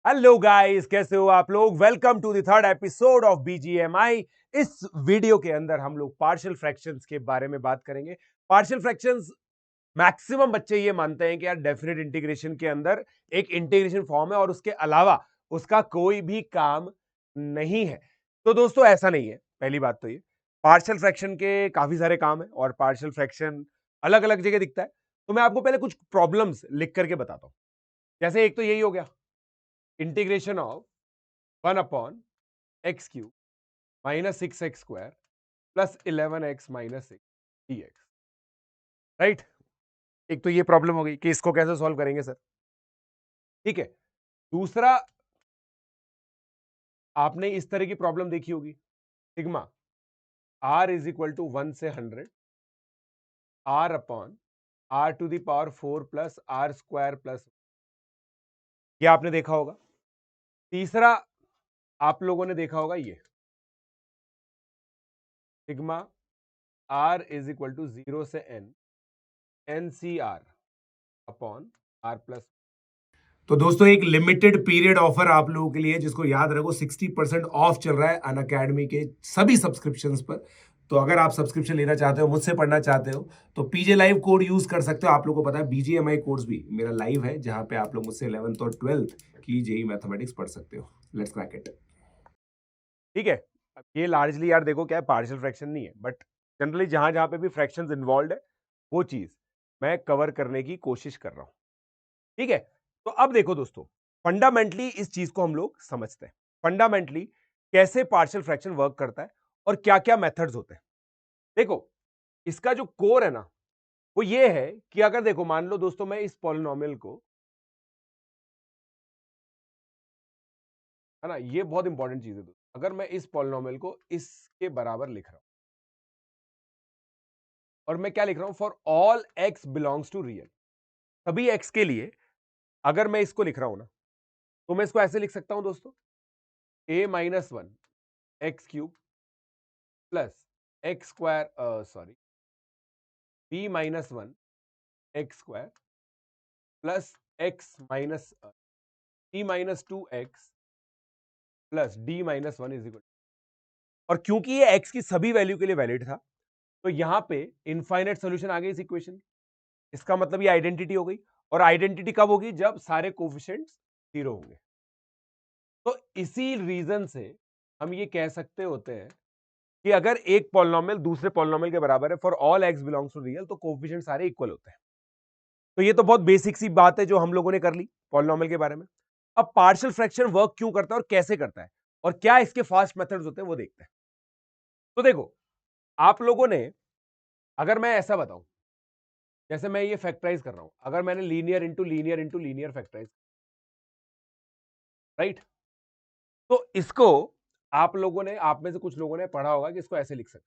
Hello guys, कैसे हो आप लोग। Welcome to the third episode of BGMI. इस वीडियो के अंदर हम लोग पार्शियल फ्रैक्शंस के बारे में बात करेंगे। पार्शियल फ्रैक्शंस मैक्सिमम बच्चे ये मानते हैं कि यार डेफिनेट इंटीग्रेशन के अंदर एक इंटीग्रेशन फॉर्म है और उसके अलावा उसका कोई भी काम नहीं है। तो दोस्तों ऐसा नहीं है। पहली बात तो ये पार्शियल फ्रैक्शन के काफी सारे काम है और पार्शियल फ्रैक्शन अलग अलग जगह दिखता है। तो मैं आपको पहले कुछ प्रॉब्लम्स लिख करके बताता हूं। जैसे एक तो यही हो गया, integration of 1/x³ minus 6x² plus 11x minus 6 dx। Right. एक तो ये प्रॉब्लम हो गई कि इसको कैसे सॉल्व करेंगे सर। ठीक है। दूसरा, आपने इस तरह की प्रॉब्लम देखी होगी, sigma r is equal to 1 से 100 r/r⁴ प्लस r² प्लस, ये आपने देखा होगा। तीसरा, आप लोगों ने देखा होगा ये sigma r is equal to 0 से n/r/r+। तो दोस्तों एक लिमिटेड पीरियड ऑफर आप लोगों के लिए, जिसको याद रखो 60% ऑफ चल रहा है अनअकैडमी के सभी सब्सक्रिप्शंस पर। तो अगर आप सब्सक्रिप्शन लेना चाहते हो, मुझसे पढ़ना चाहते हो, तो पीजे लाइव कोड यूज कर सकते हो। आप लोगों को पता है बीजीएमआई कोर्स भी मेरा लाइव है, जहां पे आप लोग मुझसे 11th और 12th की जेई मैथमेटिक्स पढ़ सकते हो। Let's crack it. ठीक है। अब ये लार्जली यार देखो क्या है, पार्शियल फ्रैक्शन नहीं है, बट जनरली जहां जहां पे भी फ्रैक्शंस इन्वॉल्व है वो चीज मैं कवर करने की कोशिश कर रहा हूं। ठीक है। तो अब देखो दोस्तों, फंडामेंटली इस चीज को हम लोग समझते हैं। फंडामेंटली कैसे पार्शियल फ्रैक्शन वर्क करता है और क्या क्या मेथड्स होते हैं। देखो, इसका जो कोर है ना, वो ये है कि अगर देखो मान लो दोस्तों, मैं इस पॉलिनोमियल को, है ना, ये बहुत इंपॉर्टेंट चीज है दोस्तों, अगर मैं इस पॉलिनोमियल को इसके बराबर लिख रहा हूं, और मैं क्या लिख रहा हूं, for all x belongs to real, सभी एक्स के लिए अगर मैं इसको लिख रहा हूं ना, तो मैं इसको ऐसे लिख सकता हूं दोस्तों, a-1 x³ plus x² b-1 x² plus x-p-2x plus d-1 is equal. और क्योंकि ये x की सभी वैल्यू के लिए वैलिड था, तो यहां पे इनफाइनाइट सॉल्यूशन आ गई इस इक्वेशन। इसका मतलब ये आइडेंटिटी हो गई, और आइडेंटिटी कब होगी, जब सारे कोफिशिएंट्स 0 होंगे। तो इसी रीजन से हम ये कह सकते होते हैं कि अगर एक पॉलिनोमियल दूसरे पॉलिनोमियल के बराबर है for all x belongs to real, तो कोफिशिएंट सारे इक्वल होते हैं। तो ये तो बहुत बेसिक सी बात है जो हम लोगों ने कर ली पॉलिनोमियल के बारे में। अब पार्शियल फ्रैक्शन वर्क क्यों करता है और कैसे करता है, और क्या इसके फास्ट मेथड्स होते हैं, वो देखते हैं। तो देखो, आप लोगों ने, अगर मैं ऐसा बताऊं, जैसे मैं ये फैक्टराइज कर रहा हूं, अगर मैंने linear into linear into linear factorise, right, तो इसको आप लोगों ने, आप में से कुछ लोगों ने पढ़ा होगा कि इसको ऐसे लिख सकते,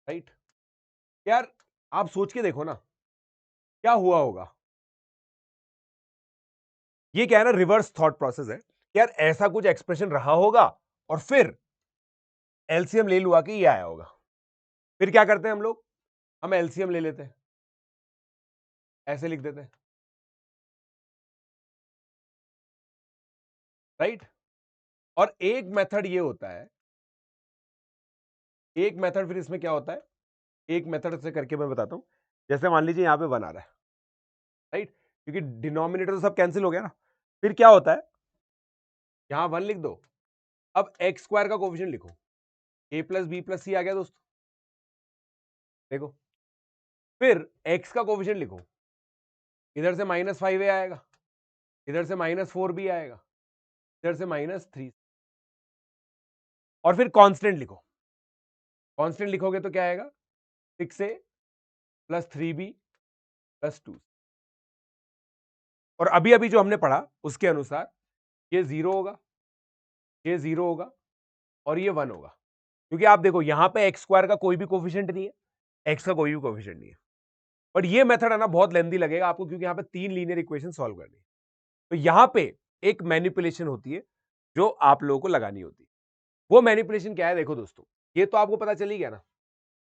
राइट। यार आप सोच के देखो ना, क्या हुआ होगा। ये क्या है ना, रिवर्स थॉट प्रोसेस है। यार ऐसा कुछ एक्सप्रेशन रहा होगा और फिर एलसीएम ले लुआ कि ये आया होगा। फिर क्या करते हैं हम लोग, हम एलसीएम ले लेते हैं, ऐसे लिख देते हैं, राइट। और एक मेथड ये होता है, एक मेथड फिर इसमें क्या होता है, एक मेथड से करके मैं बताता हूं। जैसे मान लीजिए यहां पे 1 आ रहा है, राइट, क्योंकि डिनोमिनेटर तो सब कैंसिल हो गया ना। फिर क्या होता है, यहां 1 लिख दो, अब x² का कोफिशिएंट लिखो, a प्लस बी प्लस सी आ गया दोस्तों, देखो। फिर x का कोफिशिएंट लिखो, इधर से -5a आएगा, इधर से -4b आएगा, इधर से -3, और फिर कांस्टेंट लिखो। कांस्टेंट लिखोगे तो क्या आएगा, 6a प्लस 3b प्लस 2। और अभी अभी जो हमने पढ़ा उसके अनुसार ये 0 होगा, ये 0 होगा, और ये 1 होगा, क्योंकि आप देखो यहां पे x² का कोई भी कोफिशिएंट नहीं है, x का कोई भी कोफिशिएंट नहीं है। बट ये मेथड है ना, बहुत लेंदी लगेगा आपको, क्योंकि यहां पे 3 लीनियर इक्वेशन सॉल्व करनी है। तो यहां पे एक मैनिपुलेशन होती है जो आप लोगों को लगानी होती है। वो मैनिपुलेशन क्या है, देखो दोस्तों, ये तो आपको पता चल ही गया ना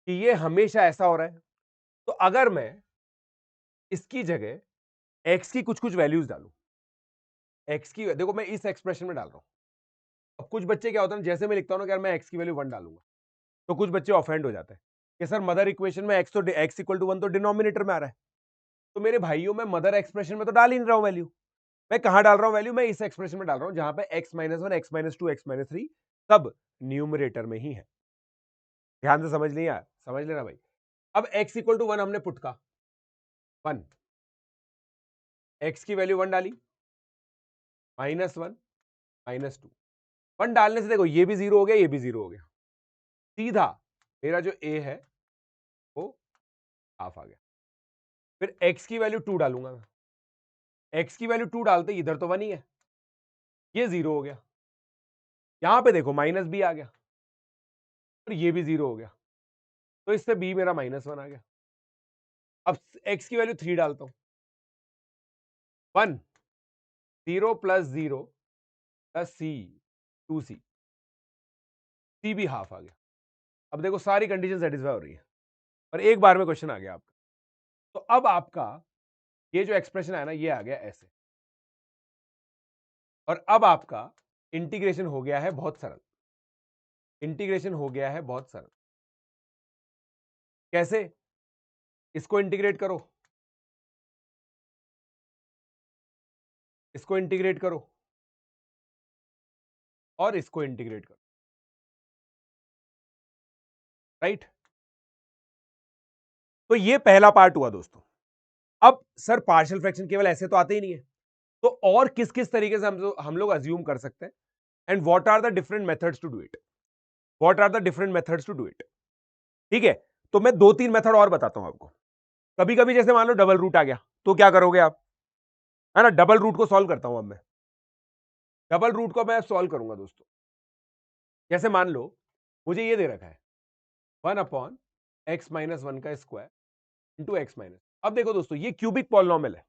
कि ये हमेशा ऐसा हो रहा है। तो अगर मैं इसकी जगह x की कुछ कुछ वैल्यूज डालू। x की देखो मैं इस एक्सप्रेशन में डाल रहा हूं। अब कुछ बच्चे क्या होता है, जैसे मैं लिखता हूं ना कि यार मैं x की वैल्यू 1 डालूंगा, तो कुछ बच्चे ऑफेंड हो जाते हैं कि सर मदर इक्वेशन में x तो x इक्वल टू 1 तो डिनोमिनेटर में आ रहा है। तो मेरे भाइयों, मैं मदर एक्सप्रेशन में तो डाल ही नहीं रहा हूं वैल्यू। मैं कहां डाल रहा हूं वैल्यू? मैं इस एक्सप्रेशन में डाल रहा हूं जहां पे x minus 1, x minus 2, x minus 3 सब न्यूमरेटर में ही है। ध्यान से समझ लिया, समझ लेना भाई। अब x इक्वल टू 1 हमने पुट का 1, x की वैल्यू 1 डाली, -1 -2। 1 डालने से देखो ये भी 0 हो गया, ये भी 0 हो गया। सीधा मेरा जो a है वो हाफ आ गया। फिर x की वैल्यू 2 डालूंगा मैं। x की वैल्यू 2 डालते इधर तो 1 ही है, ये 0 हो गया। यहां पे देखो माइनस b आ गया और ये भी 0 हो गया, तो इससे b मेरा -1 आ गया। अब x की वैल्यू 3 डालता हूं, 1 0 plus 0 plus c 2c, c भी हाफ आ गया। अब देखो सारी कंडीशन सेटिस्फाई हो रही है और एक बार में क्वेश्चन आ गया आपका। तो अब आपका ये जो एक्सप्रेशन है ना, ये आ गया ऐसे, और अब आपका इंटीग्रेशन हो गया है बहुत सरल। इंटीग्रेशन हो गया है बहुत सरल। कैसे? इसको इंटीग्रेट करो, इसको इंटीग्रेट करो और इसको इंटीग्रेट करो, राइट? तो ये पहला पार्ट हुआ दोस्तों। अब सर पार्शियल फ्रैक्शन केवल ऐसे तो आते ही नहीं है, तो और किस किस तरीके से हम लोग अज्यूम कर सकते हैं, and what are the different methods to do it, what are the different methods to do it. ठीक है, तो मैं 2-3 मेथड और बताता हूं आपको। कभी कभी जैसे मान लो डबल रूट आ गया, तो क्या करोगे आप? है ना, डबल रूट को सॉल्व करता हूं अब मैं। डबल रूट को मैं सॉल्व करूंगा दोस्तों। जैसे मान लो मुझे ये दे रखा है 1/x-1 का स्क्वायर इंटू एक्स माइनस। अब देखो दोस्तों, ये क्यूबिक पॉलिनॉमियल है,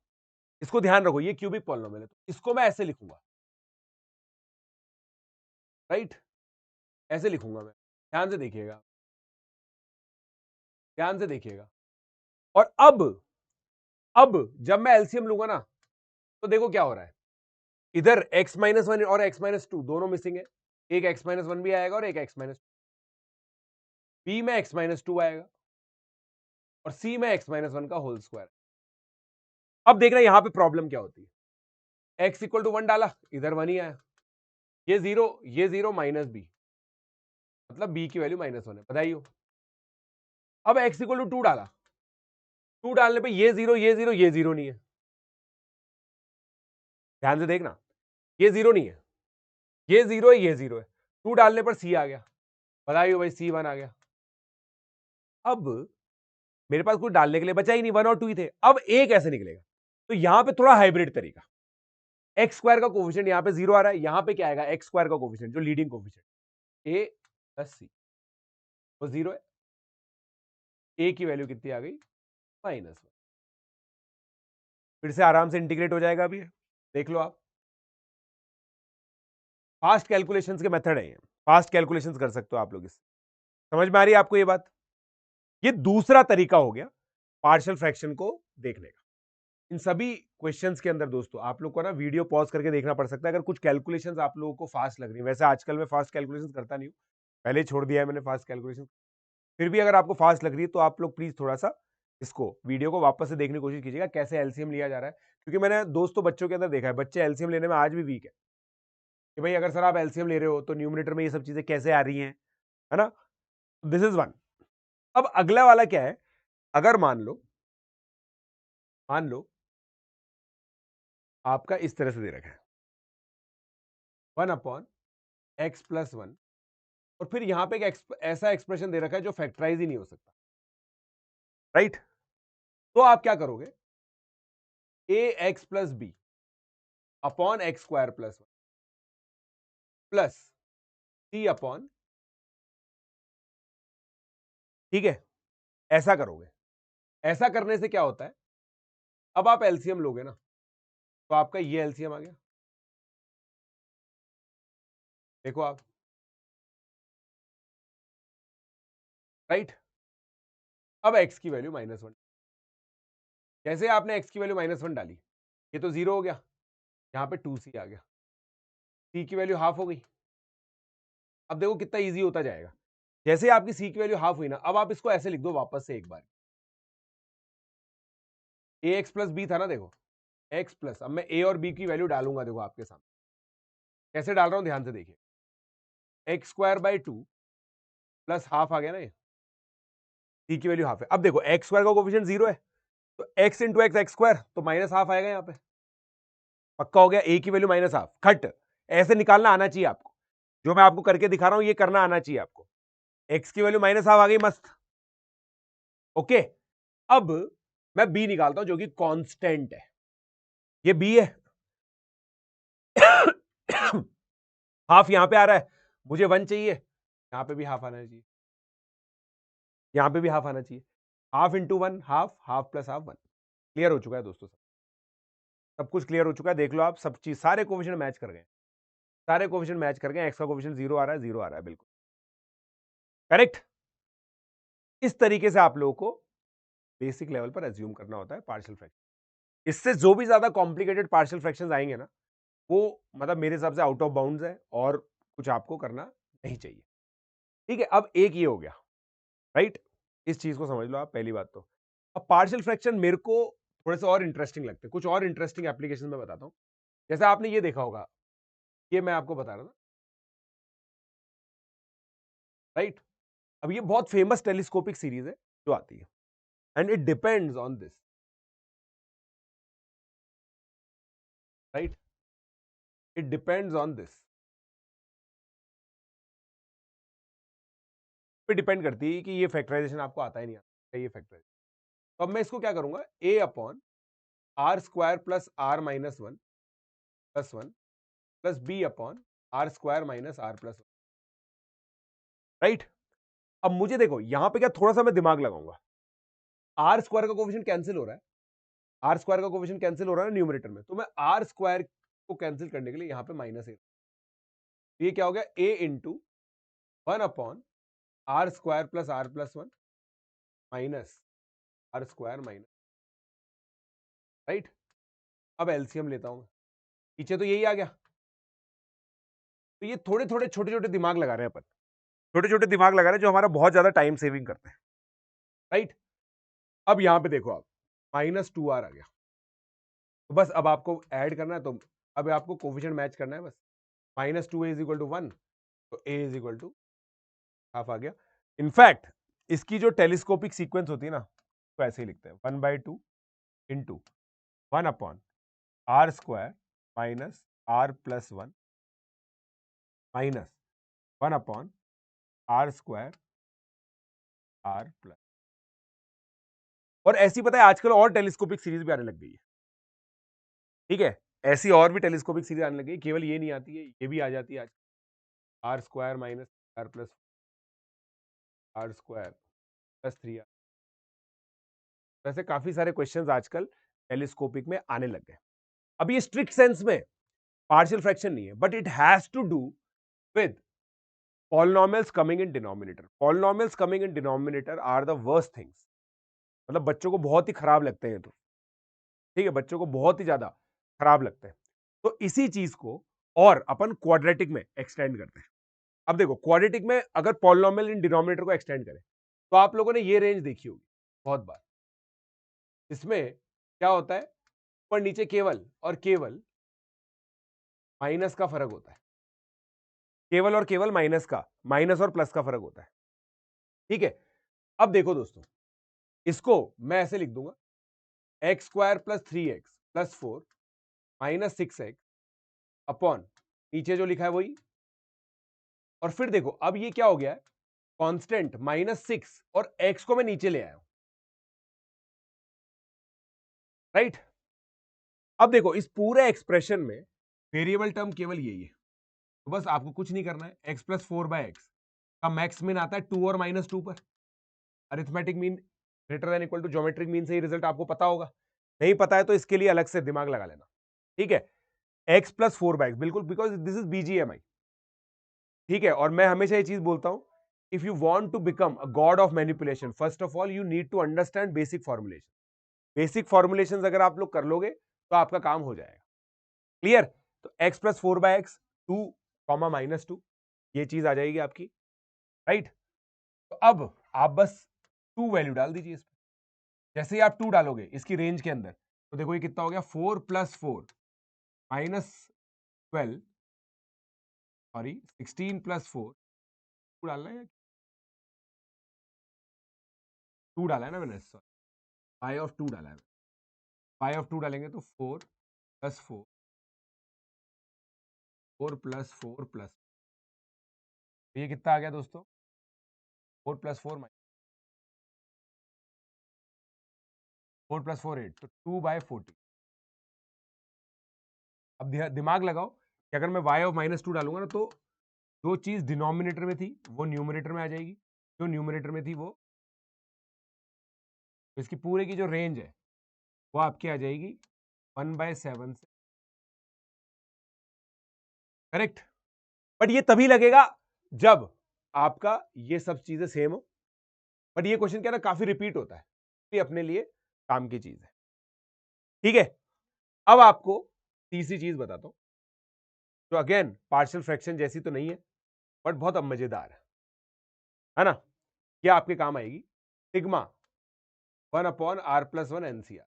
इसको ध्यान रखो, ये क्यूबिक पॉलिनॉमियल है, तो इसको मैं ऐसे लिखूंगा, राइट? ऐसे लिखूंगा मैं। ध्यान से देखिएगा, ध्यान से देखिएगा। और अब जब मैं एलसीएम लूंगा ना, तो देखो क्या हो रहा है। इधर x-1 और x-2 दोनों मिसिंग है, एक x-1 भी आएगा और एक x-2। b में x-2 आएगा और c में x-1 का होल स्क्वायर। अब देखना यहां पे प्रॉब्लम क्या होती है। x इक्वल टू 1 डाला, इधर 1 ही आया, ये 0, ये 0 माइनस b, मतलब b की वैल्यू -1 है, बताइए। अब x इक्वल टू 2 डाला, 2 डालने पे ये 0, ये 0, ये 0 नहीं है। ध्यान से देखना, ये 0 नहीं है, ये 0 है, ये 0 है। 2 डालने पर c आ गया, बताइए भाई, c 1 आ गया। अब मेरे पास कुछ डालने के लिए बचा ही नहीं, 1 और 2 ही थे। अब a कैसे निकलेगा? तो यहां पे थोड़ा हाइब्रिड तरीका। एक्स स्क्वायर का कोफिशिएंट यहां पे 0 आ रहा है, यहां पे क्या आएगा? एक्स स्क्वायर का कोफिशिएंट जो leading coefficient a plus c, वो 0 है। a की वैल्यू कितनी आ गई? -1। फिर से आराम से इंटीग्रेट हो जाएगा अभी, देख लो आप। फास्ट कैलकुलेशंस के मेथड है ये, फास्ट कैलकुलेशंस कर सकते हो आप लोग इससे। समझ में आ रही है आपको ये बात? ये दूसरा तरीका हो गया पार्शियल फ्रैक्शन को देखने का। इन सभी क्वेश्चंस के अंदर दोस्तों आप लोग को ना वीडियो पॉज करके देखना पड़ सकता है अगर कुछ कैलकुलेशंस आप लोगों को फास्ट लग रही है। वैसे आजकल मैं फास्ट कैलकुलेशंस करता नहीं हूं, पहले छोड़ दिया है मैंने फास्ट कैलकुलेशन। फिर भी अगर आपको फास्ट लग रही है तो आप लोग प्लीज थोड़ा सा इसको वीडियो को वापस से देखने की कोशिश कीजिएगा, कैसे एलसीएम लिया जा रहा है। क्योंकि मैंने दोस्तों बच्चों के अंदर देखा है, बच्चे एलसीएम लेने में आज भी वीक है कि भाई अगर सर आप एलसीएम ले रहे हो तो न्यूमरेटर में ये सब चीजें कैसे आ रही हैं, है ना? This is one. अब अगला वाला क्या है, अगर मान लो आपका इस तरह से दे रखा है 1/x+1, और फिर यहां पे एक ऐसा एक्सप्रेशन दे रखा है जो फैक्टराइज ही नहीं हो सकता, राइट? तो आप क्या करोगे? ax+b upon x² + 1 plus c upon, ठीक है, ऐसा करोगे। ऐसा करने से क्या होता है, अब आप एलसीएम लोगे ना, तो आपका ये एलसीएम आ गया, देखो आप, राइट? अब x की वैल्यू -1, कैसे आपने x की वैल्यू -1 डाली, ये तो 0 हो गया, यहाँ पे 2c आ गया, c की वैल्यू हाफ हो गई। अब देखो कितना इजी होता जाएगा। जैसे आपकी c की वैल्यू हाफ हुई ना, अब आप इसको ऐसे लिख दो वापस से एक बार, ax प्लस b था ना, देखो x प्लस, अब मैं a और b की वैल्यू डालूंगा, देखो आपके सामने कैसे डाल रहा हूं, ध्यान से देखिए। X square by 2 plus half आ गया ना, ये c की वैल्यू हाफ है। अब देखो एक्स स्क्वायर का कोफिशिएंट 0 है, तो x इंटू एक्स स्क्वायर, तो माइनस हाफ आएगा यहाँ पे, पक्का हो गया। a की वैल्यू माइनस हाफ, खट ऐसे निकालना आना चाहिए आपको, जो मैं आपको करके दिखा रहा हूं ये करना आना चाहिए आपको। x की वैल्यू माइनस हाफ आ गई, मस्त, ओके। अब मैं b निकालता हूं जो कि कांस्टेंट है, ये b है। हाफ यहां पे आ रहा है, मुझे 1 चाहिए, यहां पे भी हाफ आना चाहिए, यहां पे भी हाफ आना चाहिए। Half into 1 half, half plus half 1। Clear हो चुका है दोस्तों, सब कुछ क्लियर हो चुका है। देख लो आप, सब चीज सारे कोफिशिएंट मैच कर गए, सारे कोफिशिएंट मैच कर गए। एक्स का कोफिशिएंट 0 आ रहा है, 0 आ रहा है, बिल्कुल करेक्ट। इस तरीके से आप लोगों को बेसिक लेवल पर एज्यूम करना होता है पार्शियल फ्रैक्शन। इससे जो भी ज्यादा कॉम्प्लिकेटेड पार्शियल फ्रैक्शंस आएंगे ना, वो मतलब मेरे हिसाब से आउट ऑफ बाउंड्स है और कुछ आपको करना नहीं चाहिए, ठीक है। अब एक ये हो गया, राइट, इस चीज को समझ लो आप, पहली बात तो। अब पार्शियल फ्रैक्शन मेरे को थोड़े से और इंटरेस्टिंग लगते हैं, कुछ और इंटरेस्टिंग एप्लीकेशन में बताता हूं। जैसे आपने ये देखा होगा, ये मैं आपको बता रहा था, राइट। अब ये बहुत फेमस टेलीस्कोपिक सीरीज है जो आती है, and it depends on this, right, it depends on this, पे डिपेंड करती है कि ये फैक्टराइजेशन आपको आता है नहीं आता, ये फैक्टराइजेशन। तो अब मैं इसको क्या करूंगा, a upon r square plus r minus 1 plus 1 plus b upon r square minus r plus 1, right. अब मुझे देखो यहां पे क्या थोड़ा सा मैं दिमाग लगाऊंगा, आर स्क्वायर का कोफिशिएंट कैंसिल हो रहा है, आर स्क्वायर का कोफिशिएंट कैंसिल हो रहा है न्यूमरेटर में, तो मैं आर स्क्वायर को कैंसिल करने के लिए यहां पे माइनस ए, ये क्या हो गया, a into 1 upon r square plus r plus 1 minus r square minus, right. अब एलसीएम लेता हूं, पीछे तो यही आ गया। तो ये थोड़े थोड़े छोटे छोटे दिमाग लगा रहे हैं अपन, छोटे छोटे दिमाग लगा रहे हैं जो हमारा बहुत ज्यादा टाइम सेविंग करते हैं, राइट। अब यहां पे देखो आप, -2r आ गया, तो बस अब आपको ऐड करना है, तो अब आपको कोफिशिएंट मैच करना है बस। -2a इज इक्वल टू 1, तो a is equal to half आ गया। इनफैक्ट इसकी जो टेलीस्कोपिक सीक्वेंस होती है ना, तो ऐसे ही लिखते हैं, 1/2 into 1 upon r square minus r plus 1 minus 1 upon r square r plus. और ऐसी पता है आजकल और टेलीस्कोपिक सीरीज भी आने लग गई है, ठीक है, ऐसी और भी टेलीस्कोपिक सीरीज आने लग गई, केवल ये नहीं आती है, ये भी आ जाती है आज, r square minus r plus r square plus 3r। वैसे काफी सारे क्वेश्चंस आजकल टेलीस्कोपिक में आने लग गए। अब ये स्ट्रिक्ट सेंस में पार्शियल फ्रैक्शन नहीं है, but it has to do with polynomials coming in denominator. Polynomials coming in denominator are the worst things, मतलब बच्चों को बहुत ही खराब लगते हैं, तो ठीक है, बच्चों को बहुत ही ज्यादा खराब लगते हैं। तो इसी चीज को और अपन क्वाड्रेटिक में एक्सटेंड करते हैं। अब देखो क्वाड्रेटिक में अगर पॉलिनोमियल इन डिनोमिनेटर को एक्सटेंड करें, तो आप लोगों ने ये रेंज देखी होगी बहुत बार। इसमें क्या होता है, ऊपर नीचे केवल और केवल माइनस का फर्क होता है, केवल और केवल माइनस का, माइनस और प्लस का फर्क होता है, ठीक है। अब देखो दोस्तों, इसको मैं ऐसे लिख दूंगा, x square plus 3x plus 4 minus 6x upon नीचे जो लिखा है वही, और फिर देखो अब ये क्या हो गया है, कांस्टेंट -6 और x को मैं नीचे ले आया हूं, राइट। अब देखो इस पूरे एक्सप्रेशन में वेरिएबल टर्म केवल यही है, तो बस आपको कुछ नहीं करना है, x प्लस 4/x का मैक्स मीन आता है 2 और -2 पर। Arithmetic mean greater than equal to geometric mean से ही रिजल्ट आपको पता होगा, नहीं पता है तो इसके लिए अलग से दिमाग लगा लेना, ठीक है। x प्लस 4/x, बिल्कुल, बिकॉज दिस इज BGMI, ठीक है। और मैं हमेशा ये चीज बोलता हूं, if you want to become a god of manipulation, first of all you need to understand basic formulation. Basic formulations अगर आप लोग कर लोगे तो आपका काम हो जाएगा। क्लियर? तो x प्लस 4/x 2 कॉमा -2 ये चीज आ जाएगी आपकी, राइट? तो अब आप बस 2 वैल्यू डाल दीजिए इसमें। जैसे ही आप 2 डालोगे इसकी रेंज के अंदर, तो देखो ये कितना हो गया, 4 + 4 -12, सॉरी 16 + 4, 2 डालना है, 2 डाला है ना मैंने, सॉरी फाई ऑफ 2 डाला है, फाई ऑफ 2 डालेंगे तो 4 + 4, 4 + 4 + ये कितना आ गया दोस्तों, 4 + 4 4 + 4 8, तो 2/40। अब दिमाग लगाओ कि अगर मैं y ऑफ -2 डालूंगा ना, तो जो चीज डिनोमिनेटर में थी वो न्यूमरेटर में आ जाएगी, जो न्यूमरेटर में थी वो, इसकी पूरे की जो रेंज है वो आपकी आ जाएगी 1/7 से, करेक्ट? बट ये तभी लगेगा जब आपका ये सब चीजें सेम हो। बट ये क्वेश्चन क्या ना काफी रिपीट होता है, ये अपने लिए काम की चीज है, ठीक है? अब आपको तीसरी चीज बताता हूं, जो अगेन पार्शियल फ्रैक्शन जैसी तो नहीं है बट बहुत अब मजेदार है ना? ये आपके काम आएगी, सिग्मा 1/r+1 NCR।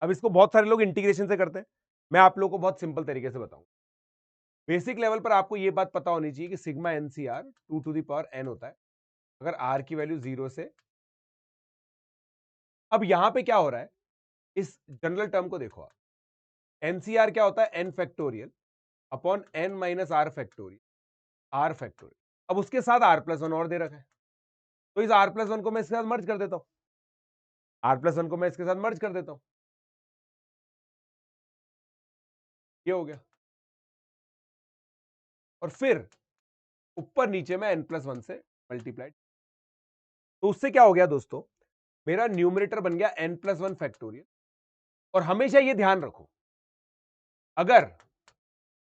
अब इसको बहुत सारे लोग इंटीग्रेशन से करते हैं, मैं आप लोगों को बहुत सिंपल तरीके से बताऊं। बेसिक लेवल पर आपको ये बात पता होनी चाहिए कि सिग्मा NCR 2n होता है अगर r की वैल्यू 0 से। अब यहां पे क्या हो रहा है, इस जनरल टर्म को देखो आप, NCR क्या होता है, n factorial upon n minus r factorial, r factorial. अब उसके साथ r+1 और दे रखा है, तो इस r+1 को मैं इसके साथ मर्ज कर देता हूं, r+1 को मैं इसके साथ मर्ज कर देता हूं, ये हो गया। और फिर ऊपर नीचे में n+1 से मल्टीप्लाई, तो उससे क्या हो गया दोस्तों, मेरा न्यूमरेटर बन गया n+1 फैक्टोरियल। और हमेशा ये ध्यान रखो, अगर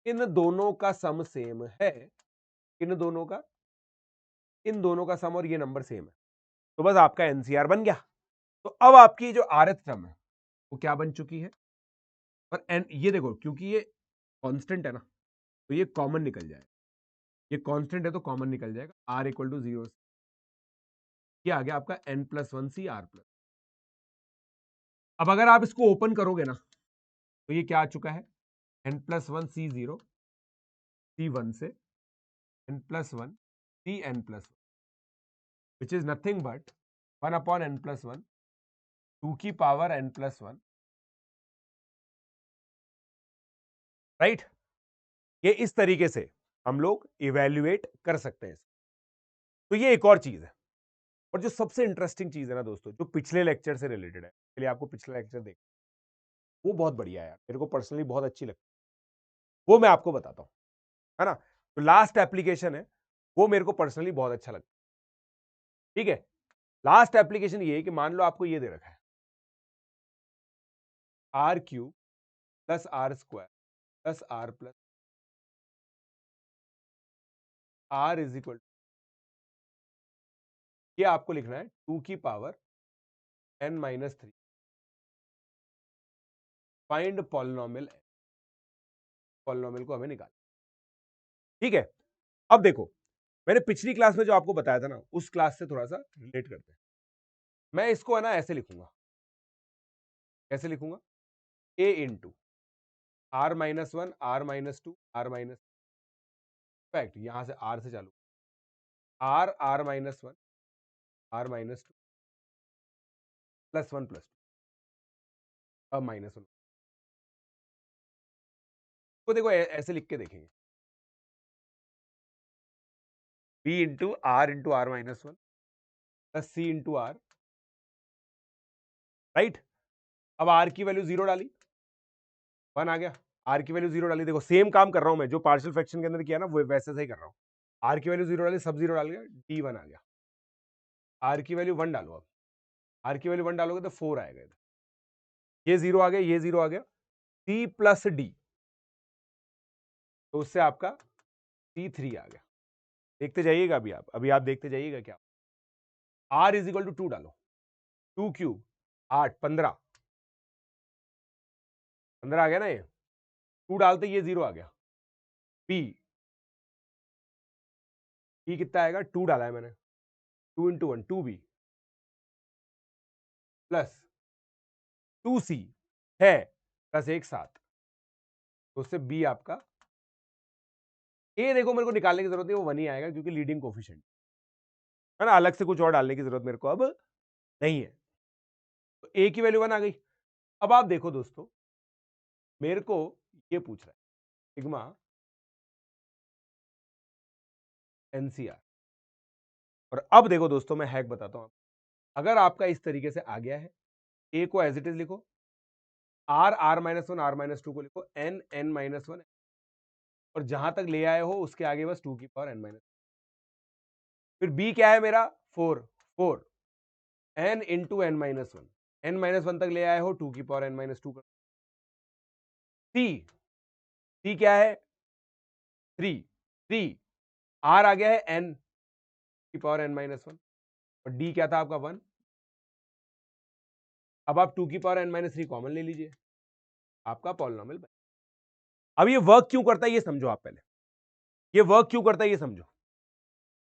इन दोनों का सम सेम है, इन दोनों का सम और ये नंबर सेम है, तो बस आपका एनसीआर बन गया। तो अब आपकी जो आरएथ टर्म है वो क्या बन चुकी है, पर एन ये देखो क्योंकि ये कांस्टेंट है ना, तो ये कॉमन निकल जाएगा, ये कांस्टेंट है तो कॉमन निकल जाएगा, r = 0, ये आ गया आपका n+1 CR+। अब अगर आप इसको ओपन करोगे ना, तो ये क्या आ चुका है, n+1 C0 C1 से n+1 Cn+1, which is nothing but 1/n+1 2 की पावर n+1, राइट? ये इस तरीके से हम लोग इवेल्युएट कर सकते हैं। तो ये एक और चीज है। और जो सबसे इंटरेस्टिंग चीज है ना दोस्तों, जो पिछले लेक्चर से रिलेटेड है, चलिए आपको पिछला लेक्चर देख, वो बहुत बढ़िया है यार, मेरे को पर्सनली बहुत अच्छी लगती है, वो मैं आपको बताता हूं, है ना? तो लास्ट एप्लीकेशन है वो मेरे को पर्सनली बहुत अच्छा लगता है, ठीक है? लास्ट एप्लीकेशन ये है कि मान लो आपको ये दे रखा है r³ + r² + r+, r is equal, ये आपको लिखना है 2 की power n-3, find polynomial, polynomial को हमें निकाल, ठीक है? अब देखो, मैंने पिछली क्लास में जो आपको बताया था ना, उस क्लास से थोड़ा सा रिलेट करते हैं। मैं इसको है ना ऐसे लिखूंगा, कैसे लिखूंगा, a into r-1 r-2 r-, fact यहां से r से चालू, r-1 r-2 +1 +2, अब -1 को देखो ऐसे लिख के देखेंगे, b into r-1 plus c into r, right? अब r की वैल्यू 0 डाली, 1 आ गया, r की वैल्यू 0 डाली, देखो सेम काम कर रहा हूं मैं जो पार्शियल फ्रैक्शन के अंदर किया ना, वो वैसे सही कर रहा हूं। r की वैल्यू 0 डाली, सब 0 डाल गया, d1 आ गया, r की वैल्यू 1 डालो, अब r की वैल्यू 1 डालोगे तो 4 आएगा, ये 0 आ गया, ये 0 आ गया, c प्लस d, तो उससे आपका c3 आ गया। देखते जाइएगा अभी आप देखते जाइएगा क्या, r = 2 डालो, 2³ 8 15 15 आ गया ना, ये 2 डालते ये 0 आ गया। बी कितना आएगा, 2 डाला है मैंने, 2 इंटू 1 2b प्लस 2c है प्लस 1 7, तो उससे बी आपका, ए देखो मेरे को निकालने की जरूरत है, वो 1 ही आएगा क्योंकि लीडिंग कोफिशिएंट है ना, अलग से कुछ और डालने की जरूरत मेरे को अब नहीं है। तो ए की वैल्यू 1 आ गई। अब आप देखो दोस्तों, मेरे को ये पूछ रहा है सिग्मा एनसीआर, और अब देखो दोस्तों मैं हैक बताता हूं, अगर आपका इस तरीके से आ गया है, ए को एज इट इज लिखो, आर माइनस 1 आर माइनस 2 को लिखो एन माइनस 1, और जहां तक ले आए हो उसके आगे बस 2 की पावर n माइनस, फिर बी क्या है मेरा 4 n into n minus 1, n minus 1 तक ले आए हो 2 की पावर n माइनस 2 कर। सी क्या है 3 आर आ गया है n की पावर n माइनस 1, और डी क्या था आपका 1। अब आप 2 की पावर n माइनस 3 कॉमन ले लीजिए, आपका पॉलिनॉमियल बन। अब ये वर्क क्यों करता है ये समझो, आप पहले ये वर्क क्यों करता है ये समझो,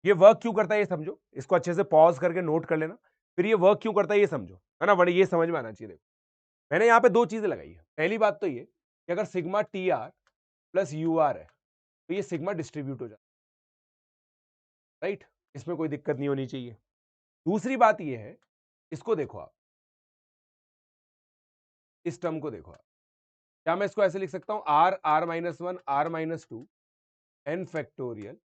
ये वर्क क्यों करता है ये समझो, इसको अच्छे से पॉज करके नोट कर लेना, फिर ये वर्क क्यों करता है ये समझो, है ना, बड़े ये समझ में आना चाहिए। देखो मैंने यहां पे 2 चीजें लगाई है, पहली बात तो ये कि अगर sigma t r plus u r है तो ये सिग्मा डिस्ट्रीब्यूट हो जाता है, राइट, इसमें कोई दिक्कत नहीं होनी चाहिए। दूसरी बात ये है, इसको देखो आप, इस टर्म को देखो आप, क्या मैं इसको ऐसे लिख सकता हूं, r minus 1 r minus 2 n factorial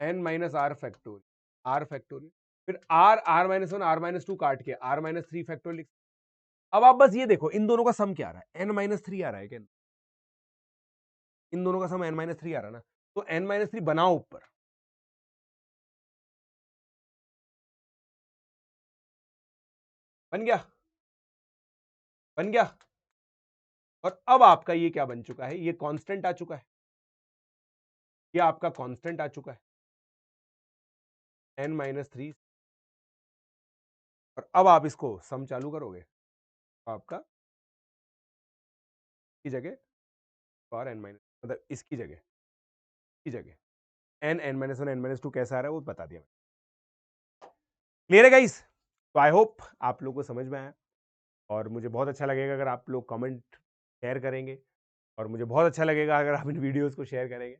n minus r factorial, फिर आर माइनस 1 आर माइनस 2 काट के आर माइनस 3 फैक्टोरियल। अब आप बस ये देखो इन दोनों का सम क्या आ रहा है, एन माइनस 3 आ रहा है क्या, इन दोनों का सम n माइनस 3 आ रहा है ना, तो n माइनस 3 बनाओ ऊपर, बन गया, बन गया। और अब आपका ये क्या बन चुका है, ये कांस्टेंट आ चुका है, ये आपका कांस्टेंट आ चुका है n माइनस 3, और अब आप इसको सम चालू करोगे तो आपका की जगह और n माइनस, मतलब इसकी जगह n माइनस 1 n माइनस 2 कैसा आ रहा है वो बता दिया मैंने। क्लियर है गाइस? तो आई होप आप लोगों को समझ में आया, और मुझे बहुत अच्छा लगेगा अगर आप लोग कमेंट शेयर करेंगे, और मुझे बहुत अच्छा लगेगा अगर आप इन वीडियोस को शेयर करेंगे।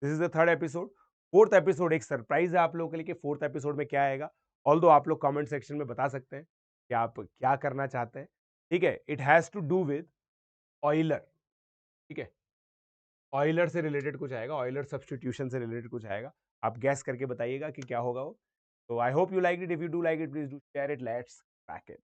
This is the 3rd episode. 4th episode एक सरप्राइज है आप लोगों के लिए कि 4th एपिसोड में क्या आएगा, ऑल्दो आप लोग कमेंट सेक्शन में बता सकते हैं कि आप क्या करना चाहते हैं, ठीक है। It has to do with Euler, ठीक है, ऑयलर से रिलेटेड कुछ आएगा, ऑयलर सब्स्टिट्यूशन से रिलेटेड कुछ आएगा, आप गैस करके बताइएगा कि क्या होगा वो। तो I hope you like it, if you do like it please do share it, let's pack it.